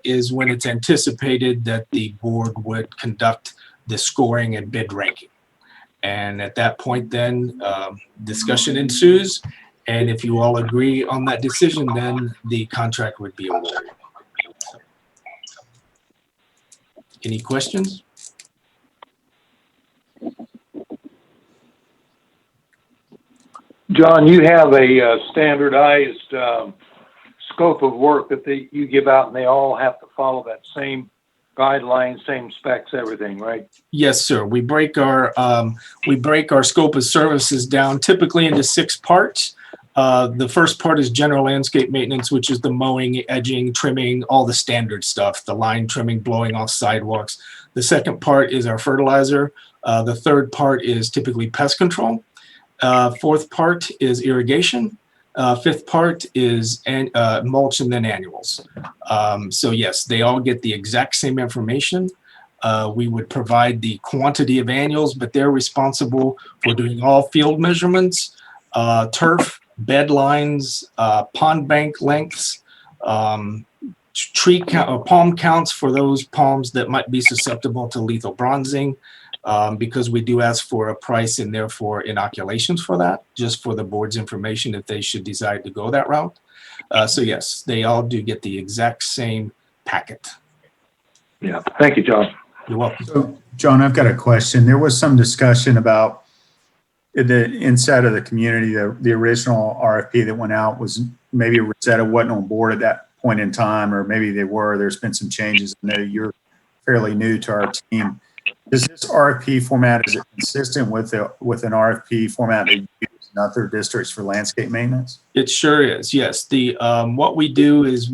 is when it's anticipated that the board would conduct the scoring and bid ranking. And at that point, then discussion ensues. And if you all agree on that decision, then the contract would be awarded. Any questions? John, you have a standardized scope of work that you give out, and they all have to follow that same guidelines, same specs, everything, right? Yes, sir. We break our scope of services down typically into 6 parts. The first part is general landscape maintenance, which is the mowing, edging, trimming, all the standard stuff, the line trimming, blowing off sidewalks. The second part is our fertilizer. The third part is typically pest control. Fourth part is irrigation. Fifth part is mulch and then annuals. So yes, they all get the exact same information. We would provide the quantity of annuals, but they're responsible for doing all field measurements, turf, bed lines, pond bank lengths, tree count, palm counts for those palms that might be susceptible to lethal bronzing, because we do ask for a price and therefore inoculations for that, just for the board's information if they should decide to go that route. So yes, they all do get the exact same packet. Yeah. Thank you, John. You're welcome. So, John, I've got a question. There was some discussion about the inside of the community. The original RFP that went out was maybe Rosetta wasn't on board at that point in time, or maybe they were. There's been some changes. I know you're fairly new to our team. Is this RFP format, is it consistent with an RFP format that you use in other districts for landscape maintenance? It sure is, yes. The what we do is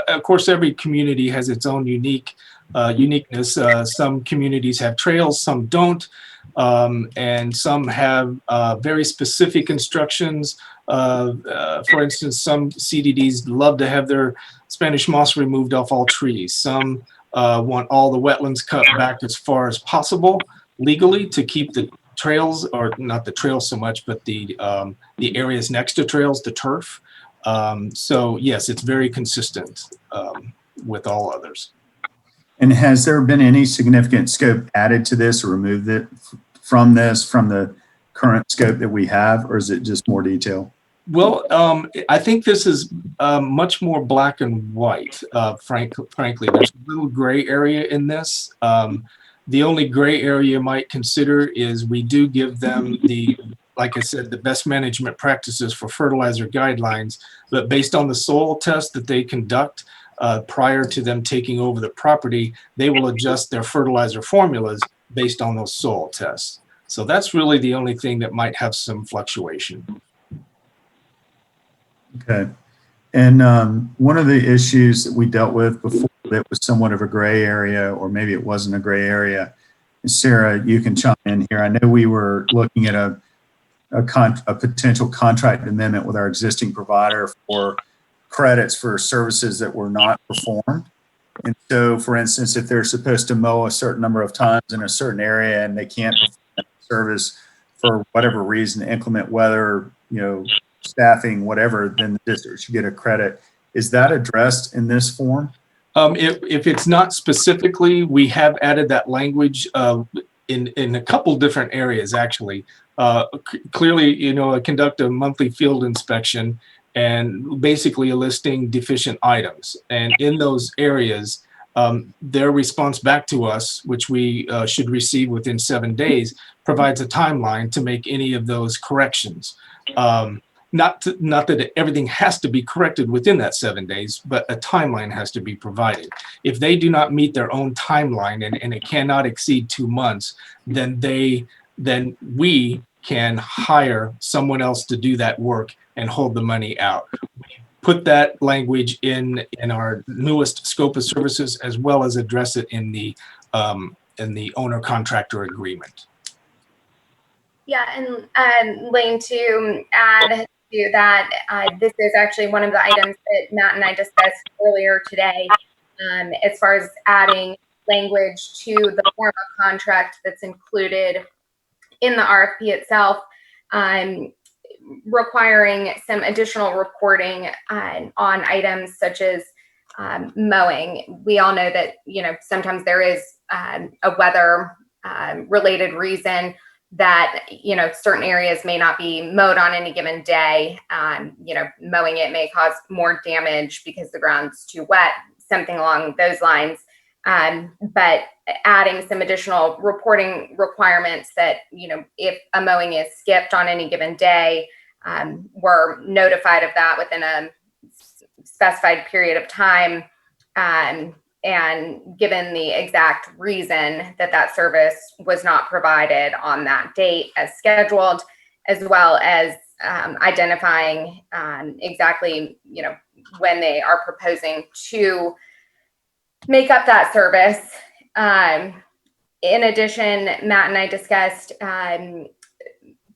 of course, every community has its own uniqueness. Some communities have trails, some don't, and some have very specific instructions. For instance, some CDDs love to have their Spanish moss removed off all trees. Some want all the wetlands cut back as far as possible legally to keep the trails, or not the trails so much, but the areas next to trails, the turf. So yes, it's very consistent with all others. And has there been any significant scope added to this or removed it from the current scope that we have, or is it just more detail? Well, I think this is much more black and white, frankly. There's a little gray area in this. The only gray area you might consider is we do give them like I said, the best management practices for fertilizer guidelines, but based on the soil test that they conduct prior to them taking over the property, they will adjust their fertilizer formulas based on those soil tests. So that's really the only thing that might have some fluctuation. Okay. And one of the issues that we dealt with before that was somewhat of a gray area, or maybe it wasn't a gray area, and Sarah, you can chime in here. I know we were looking at a potential contract amendment with our existing provider for credits for services that were not performed. And so, for instance, if they're supposed to mow a certain number of times in a certain area and they can't perform that service for whatever reason, inclement weather, staffing, whatever, then the district should get a credit. Is that addressed in this form? If it's not specifically, we have added that language in a couple different areas, actually. Clearly, conduct a monthly field inspection and basically listing deficient items. And in those areas, their response back to us, which we should receive within 7 days, provides a timeline to make any of those corrections. Not that everything has to be corrected within that 7 days, but a timeline has to be provided. If they do not meet their own timeline and it cannot exceed 2 months, then we can hire someone else to do that work and hold the money out. We put that language in our newest scope of services, as well as address it in the owner contractor agreement. Yeah, and Lane, to add to that, this is actually one of the items that Matt and I discussed earlier today, as far as adding language to the form of contract that's included in the RFP itself, requiring some additional reporting on items such as mowing. We all know that sometimes there is a weather related reason that, certain areas may not be mowed on any given day. Mowing it may cause more damage because the ground's too wet, something along those lines. But adding some additional reporting requirements that, if a mowing is skipped on any given day, we're notified of that within a specified period of time. And given the exact reason that service was not provided on that date as scheduled, as well as identifying exactly, when they are proposing to make up that service. In addition, Matt and I discussed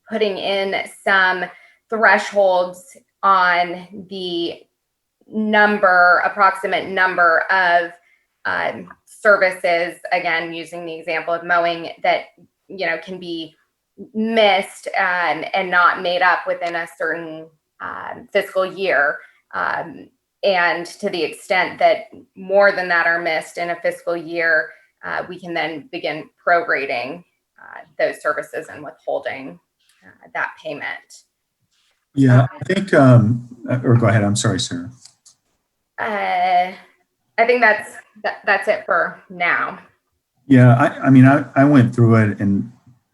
putting in some thresholds on the approximate number of services, again, using the example of mowing, that, can be missed and not made up within a certain fiscal year. And to the extent that more than that are missed in a fiscal year, we can then begin prorating those services and withholding that payment. Yeah, I think, or go ahead. I'm sorry, Sarah. I think that's it for now. Yeah, I went through it, and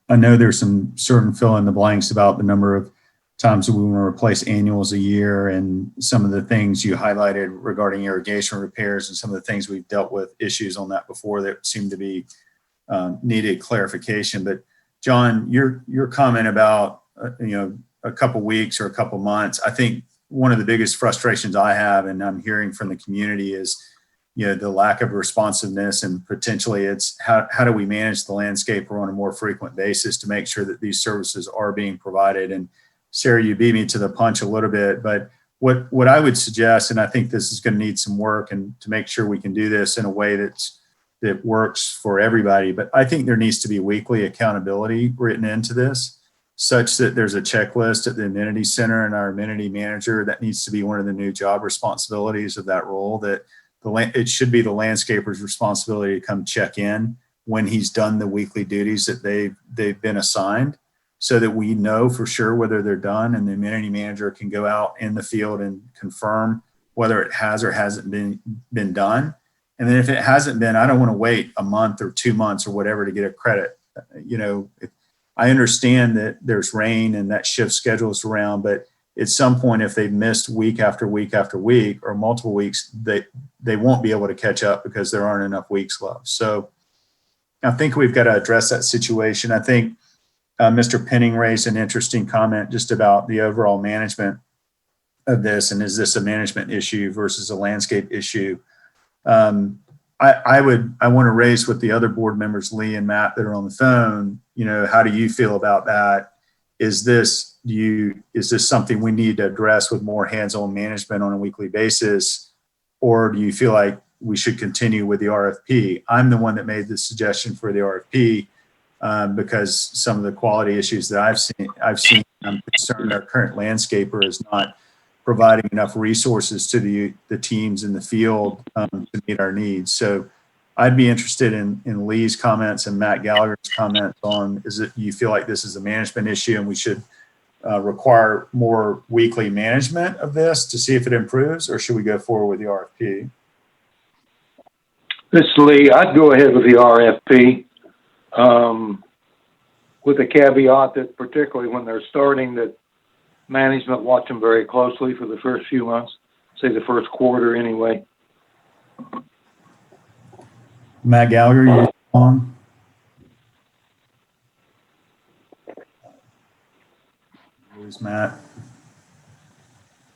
I know there's some certain fill in the blanks about the number of times that we want to replace annuals a year, and some of the things you highlighted regarding irrigation repairs, and some of the things we've dealt with issues on that before that seem to be needed clarification. But John, your comment about a couple weeks or a couple months, I think one of the biggest frustrations I have, and I'm hearing from the community, is the lack of responsiveness, and potentially it's how do we manage the landscaper on a more frequent basis to make sure that these services are being provided. And Sarah, you beat me to the punch a little bit, but what I would suggest, and I think this is going to need some work, and to make sure we can do this in a way that works for everybody, but I think there needs to be weekly accountability written into this, such that there's a checklist at the amenity center, and our amenity manager, that needs to be one of the new job responsibilities of that role, that it should be the landscaper's responsibility to come check in when he's done the weekly duties that they've been assigned, so that we know for sure whether they're done, and the amenity manager can go out in the field and confirm whether it has or hasn't been done. And then if it hasn't been, I don't want to wait a month or 2 months or whatever to get a credit. I understand that there's rain and that shift schedules around, but at some point, if they've missed week after week after week or multiple weeks, they won't be able to catch up because there aren't enough weeks left. So I think we've got to address that situation. I think Mr. Penning raised an interesting comment just about the overall management of this, and is this a management issue versus a landscape issue? I want to raise with the other board members, Lee and Matt, that are on the phone. How do you feel about that? Is this something we need to address with more hands-on management on a weekly basis, or do you feel like we should continue with the RFP? I'm the one that made the suggestion for the RFP because some of the quality issues that I've seen. I'm concerned our current landscaper is not providing enough resources to the teams in the field to meet our needs. So I'd be interested in Lee's comments and Matt Gallagher's comments on, you feel like this is a management issue and we should require more weekly management of this to see if it improves, or should we go forward with the RFP? This is Lee. I'd go ahead with the RFP with the caveat that particularly when they're starting, that management watch them very closely for the first few months, say the first quarter anyway. Matt Gallagher, you on? Where's Matt?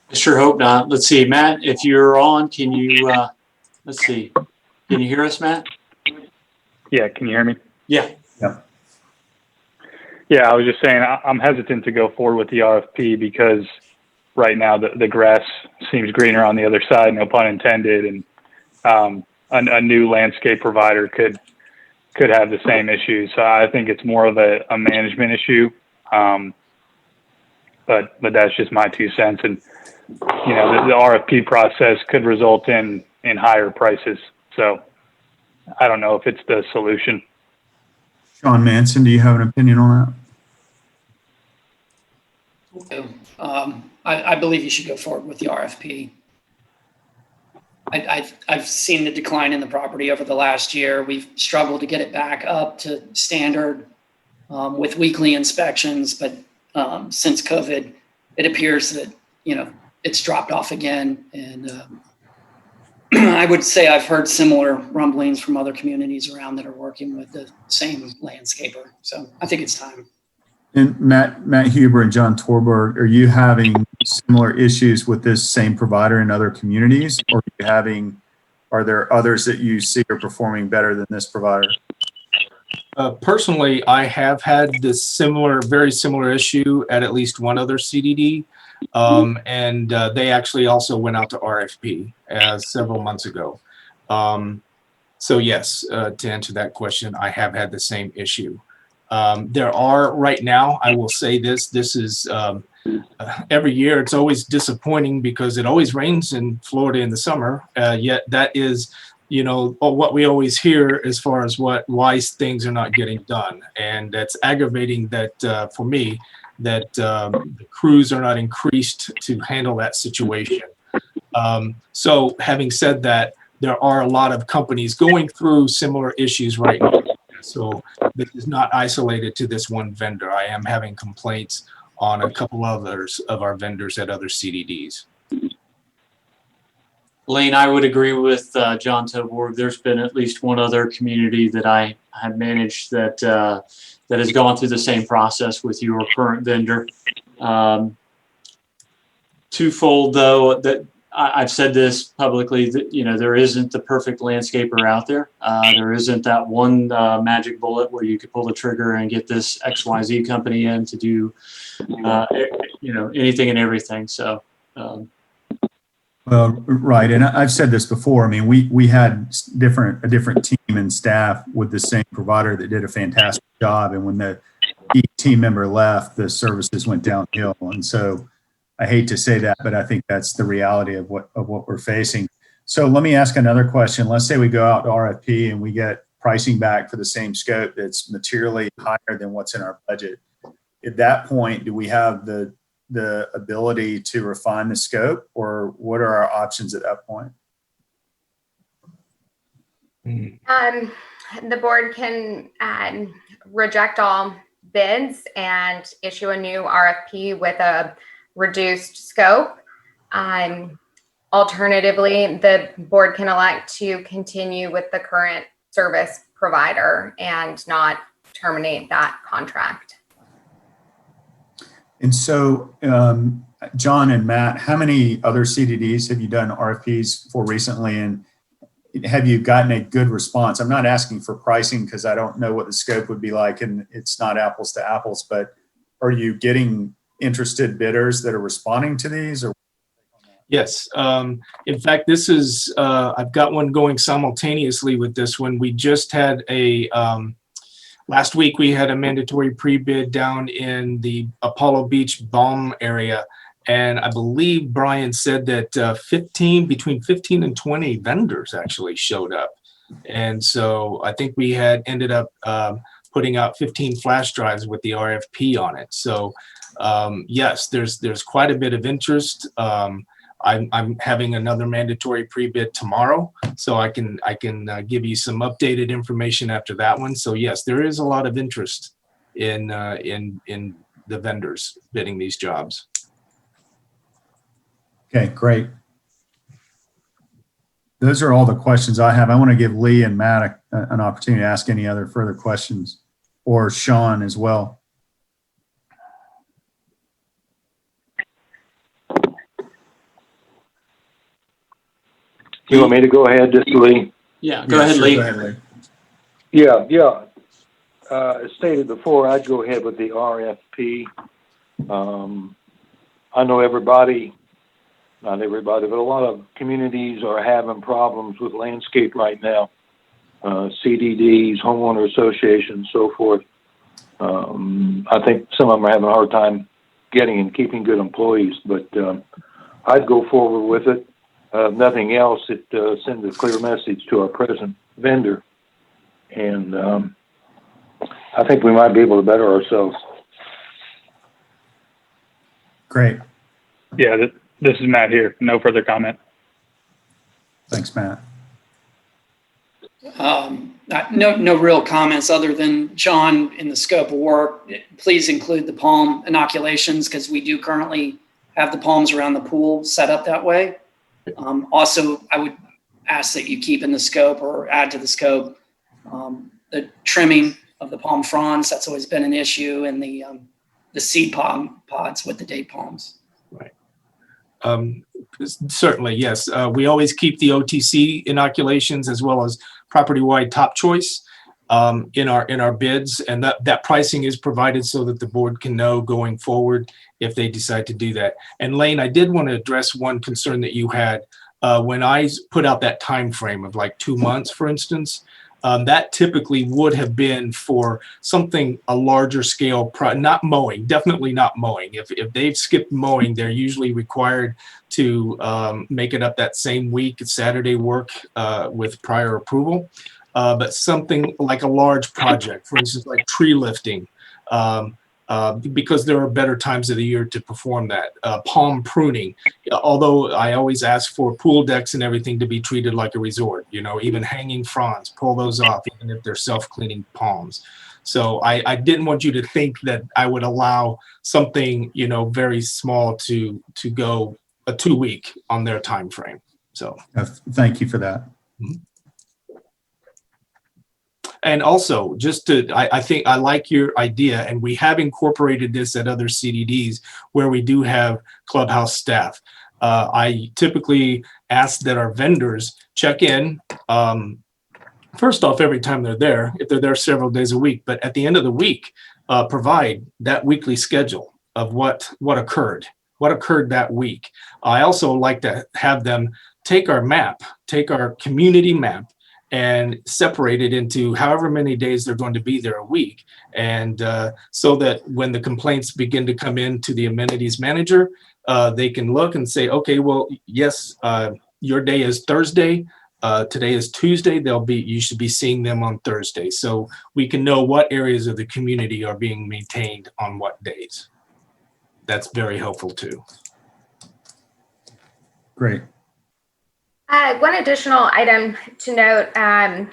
I sure hope not. Let's see, Matt, if you're on, can you, let's see. Can you hear us, Matt? Yeah, can you hear me? Yeah. Yep. Yeah, I was just saying I'm hesitant to go forward with the RFP because right now the grass seems greener on the other side, no pun intended, and a new landscape provider could have the same issues. So I think it's more of a management issue, but that's just my 2 cents. And the RFP process could result in higher prices. So I don't know if it's the solution. Sean Manson, do you have an opinion on that? I believe you should go forward with the RFP. I've seen the decline in the property over the last year. We've struggled to get it back up to standard with weekly inspections, but since COVID, it appears that, it's dropped off again. And I would say I've heard similar rumblings from other communities around that are working with the same landscaper. So I think it's time. And Matt Huber and John Torberg, are you having similar issues with this same provider in other communities, or are there others that you see are performing better than this provider? Personally, I have had this very similar issue at least one other CDD, and they actually also went out to RFP several months ago. So yes, to answer that question, I have had the same issue. There are right now, I will say this is every year it's always disappointing because it always rains in Florida in the summer, yet that is, what we always hear as far as why things are not getting done. And that's aggravating that for me, that the crews are not increased to handle that situation. So having said that, there are a lot of companies going through similar issues right now. So this is not isolated to this one vendor. I am having complaints on a couple others of our vendors at other CDDs. Lane, I would agree with John Toborg. There's been at least one other community that I have managed that has gone through the same process with your current vendor. Twofold though, that I've said this publicly, that there isn't the perfect landscaper out there. There isn't that one magic bullet where you could pull the trigger and get this XYZ company in to do anything and everything. So Well, right, and I've said this before. I mean, we had a different team and staff with the same provider that did a fantastic job, and when the key team member left, the services went downhill. And so I hate to say that, but I think that's the reality of what we're facing. So let me ask another question. Let's say we go out to RFP and we get pricing back for the same scope that's materially higher than what's in our budget. At that point, do we have the ability to refine the scope, or what are our options at that point? The board can reject all bids and issue a new RFP with a reduced scope. Alternatively, the board can elect to continue with the current service provider and not terminate that contract. And so, John and Matt, how many other CDDs have you done RFPs for recently, and have you gotten a good response? I'm not asking for pricing because I don't know what the scope would be like, and it's not apples to apples, but are you getting interested bidders that are responding to these? Or Yes. In fact, this is, I've got one going simultaneously with this one. We just had last week we had a mandatory pre-bid down in the Apollo Beach Balm area. And I believe Brian said that between 15 and 20 vendors actually showed up. And so I think we had ended up putting out 15 flash drives with the RFP on it. So yes, there's quite a bit of interest. I'm having another mandatory pre-bid tomorrow, so I can give you some updated information after that one. So yes, there is a lot of interest in the vendors bidding these jobs. Okay, great. Those are all the questions I have. I want to give Lee and Matt an opportunity to ask any other further questions, or Sean as well. You want me to go ahead, just Lee? Yeah, go ahead, Lee. Go ahead, Lee. Yeah. As stated before, I'd go ahead with the RFP. I know not everybody, but a lot of communities are having problems with landscape right now. CDDs, homeowner associations, so forth. I think some of them are having a hard time getting and keeping good employees, but I'd go forward with it. Nothing else, it sends a clear message to our present vendor. And I think we might be able to better ourselves. Great. Yeah, this is Matt here. No further comment. Thanks, Matt. No real comments other than John, in the scope of work, please include the palm inoculations because we do currently have the palms around the pool set up that way. Also, I would ask that you keep in the scope or add to the scope the trimming of the palm fronds. That's always been an issue, and the seed palm pods with the date palms. Right. Certainly, yes. We always keep the OTC inoculations as well as property-wide top choice in our bids, and that pricing is provided so that the board can know going forward if they decide to do that. And Lane, I did want to address one concern that you had when I put out that time frame of like 2 months, for instance. That typically would have been for something a larger scale, not mowing, definitely not mowing. If they've skipped mowing, they're usually required to make it up that same week, Saturday work with prior approval. But something like a large project, for instance, like tree lifting, because there are better times of the year to perform that. Palm pruning, although I always ask for pool decks and everything to be treated like a resort, even hanging fronds, pull those off, even if they're self-cleaning palms. So I didn't want you to think that I would allow something, very small to go a 2 week on their time frame. So thank you for that. Mm-hmm. And also, I think I like your idea, and we have incorporated this at other CDDs where we do have clubhouse staff. I typically ask that our vendors check in, first off, every time they're there, if they're there several days a week, but at the end of the week, provide that weekly schedule of what occurred that week. I also like to have them take our community map, and separate it into however many days they're going to be there a week. And so that when the complaints begin to come in to the amenities manager, they can look and say, okay, well, yes, your day is Thursday. Today is Tuesday. You should be seeing them on Thursday. So we can know what areas of the community are being maintained on what days. That's very helpful too. Great. One additional item to note, and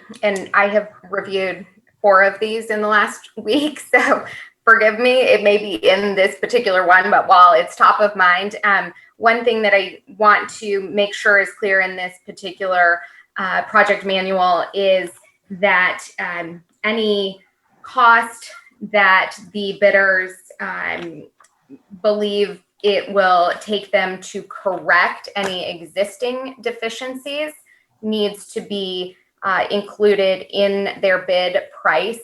I have reviewed 4 of these in the last week, so forgive me, it may be in this particular one, but while it's top of mind, one thing that I want to make sure is clear in this particular project manual is that any cost that the bidders believe it will take them to correct any existing deficiencies needs to be included in their bid price.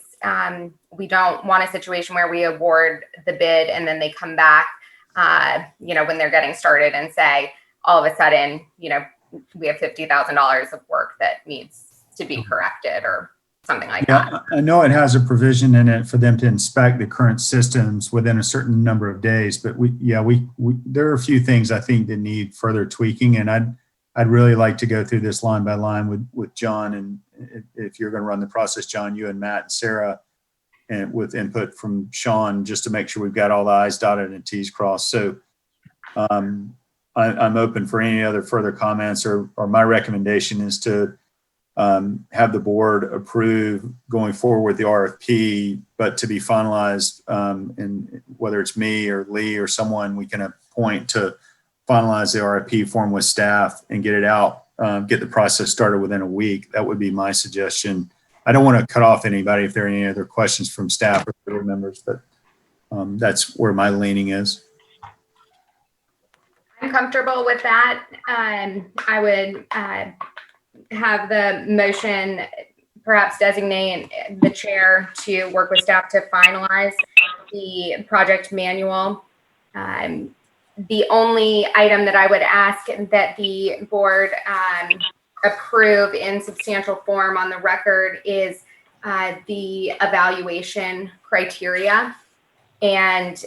We don't want a situation where we award the bid and then they come back, when they're getting started and say, all of a sudden, we have $50,000 of work that needs to be corrected or something like that. I know it has a provision in it for them to inspect the current systems within a certain number of days, but there are a few things I think that need further tweaking, and I'd really like to go through this line by line with John, and if you're going to run the process, John, you and Matt and Sarah, and with input from Sean, just to make sure we've got all the I's dotted and T's crossed. So I'm open for any other further comments, or my recommendation is to have the board approve going forward with the RFP, but to be finalized, and whether it's me or Lee or someone we can appoint to finalize the RFP form with staff and get it out, get the process started within a week. That would be my suggestion. I don't want to cut off anybody if there are any other questions from staff or board members, but that's where my leaning is. I'm comfortable with that. I would have the motion perhaps designate the chair to work with staff to finalize the project manual. The only item that I would ask that the board approve in substantial form on the record is the evaluation criteria. And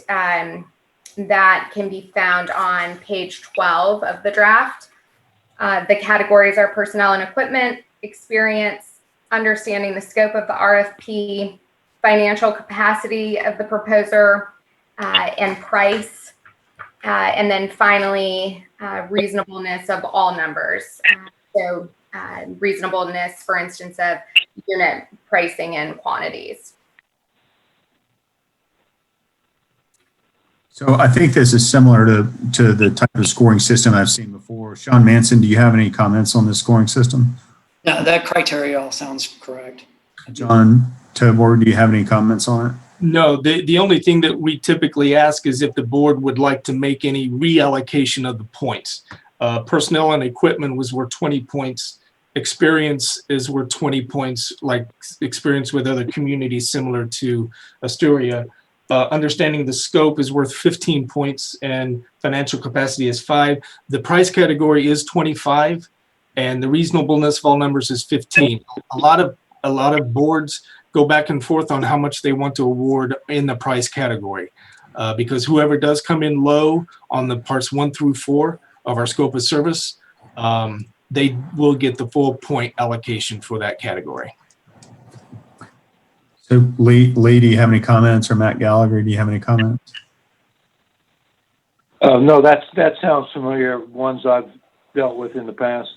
that can be found on page 12 of the draft. The categories are personnel and equipment, experience, understanding the scope of the RFP, financial capacity of the proposer, and price. And then finally, reasonableness of all numbers. So reasonableness, for instance, of unit pricing and quantities. So I think this is similar to the type of scoring system I've seen before. Sean Manson, do you have any comments on this scoring system? No, that criteria all sounds correct. John Tobor, do you have any comments on it? No, the only thing that we typically ask is if the board would like to make any reallocation of the points. Personnel and equipment was worth 20 points. Experience is worth 20 points, like experience with other communities similar to Asturia. Understanding the scope is worth 15 points and financial capacity is 5. The price category is 25 and the reasonableness of all numbers is 15. A lot of boards go back and forth on how much they want to award in the price category because whoever does come in low on the parts 1 through 4 of our scope of service, they will get the full point allocation for that category. So Lee, do you have any comments, or Matt Gallagher, do you have any comments? No, that sounds familiar. Ones I've dealt with in the past.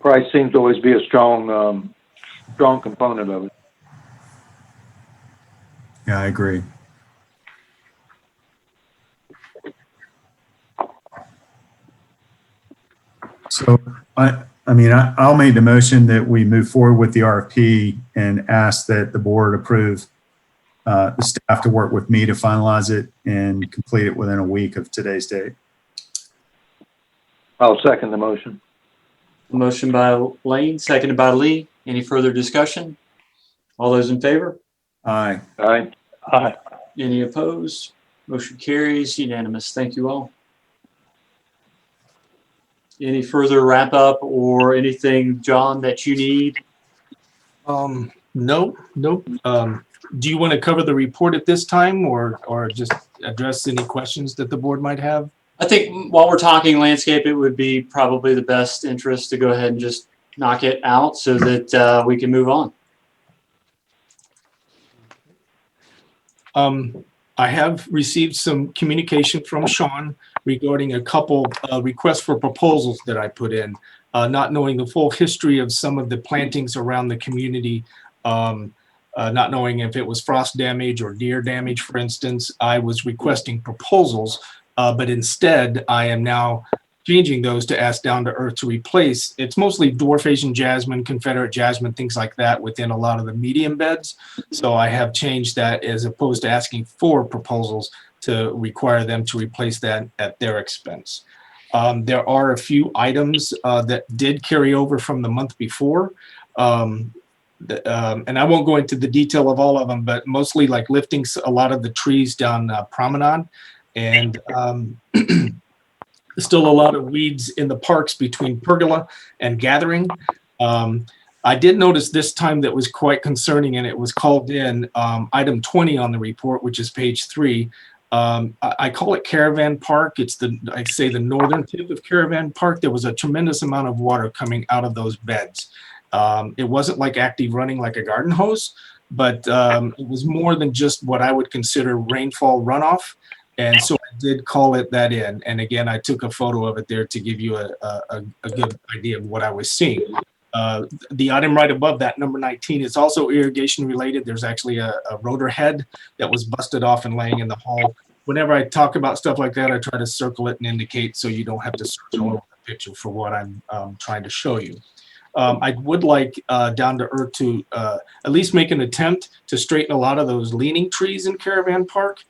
Price seems to always be a strong component of it. Yeah, I agree. So I'll make the motion that we move forward with the RFP and ask that the board approve the staff to work with me to finalize it and complete it within a week of today's date. I'll second the motion. Motion by Lane, seconded by Lee. Any further discussion? All those in favor? Aye. Aye. Aye. Any opposed? Motion carries unanimous. Thank you all. Any further wrap up or anything, John, that you need? Nope. Do you want to cover the report at this time or just address any questions that the board might have? I think while we're talking landscape, it would be probably the best interest to go ahead and just knock it out so that we can move on. I have received some communication from Sean regarding a couple requests for proposals that I put in, not knowing the full history of some of the plantings around the community, not knowing if it was frost damage or deer damage, for instance. I was requesting proposals, but instead I am now changing those to ask Down to Earth to replace. It's mostly dwarf Asian jasmine, Confederate jasmine, things like that within a lot of the medium beds. So I have changed that as opposed to asking for proposals to require them to replace that at their expense. There are a few items that did carry over from the month before. And I won't go into the detail of all of them, but mostly like lifting a lot of the trees down Promenade and still a lot of weeds in the parks between pergola and gathering. I did notice this time that was quite concerning, and it was called in item 20 on the report, which is page 3. I call it Caravan Park. It's the northern tip of Caravan Park. There was a tremendous amount of water coming out of those beds. It wasn't like active running like a garden hose, but it was more than just what I would consider rainfall runoff. And so I did call it that in. And again, I took a photo of it there to give you a good idea of what I was seeing. The item right above that, number 19, is also irrigation related. There's actually a rotor head that was busted off and laying in the hall. Whenever I talk about stuff like that, I try to circle it and indicate so you don't have to search all over the picture for what I'm trying to show you. I would like Down to Earth to at least make an attempt to straighten a lot of those leaning trees in Caravan Park.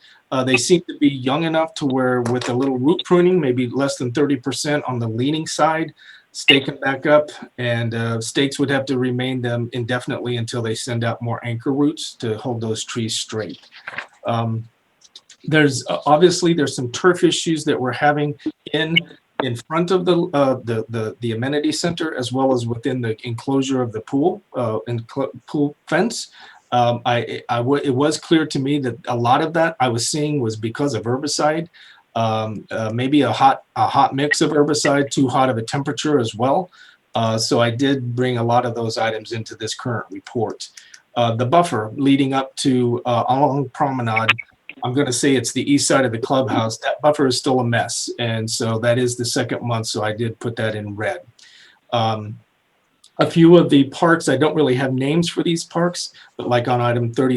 They seem to be young enough to where with a little root pruning, maybe less than 30% on the leaning side, stake them back up, and stakes would have to remain them indefinitely until they send out more anchor roots to hold those trees straight. There's some turf issues that we're having in front of the amenity center, as well as within the enclosure of the pool pool fence. It was clear to me that a lot of that I was seeing was because of herbicide, maybe a hot mix of herbicide, too hot of a temperature as well. So I did bring a lot of those items into this current report. The buffer leading up to along Promenade, I'm going to say it's the east side of the clubhouse. That buffer is still a mess. And so that is the second month. So I did put that in red. A few of the parks, I don't really have names for these parks, but like on item 36,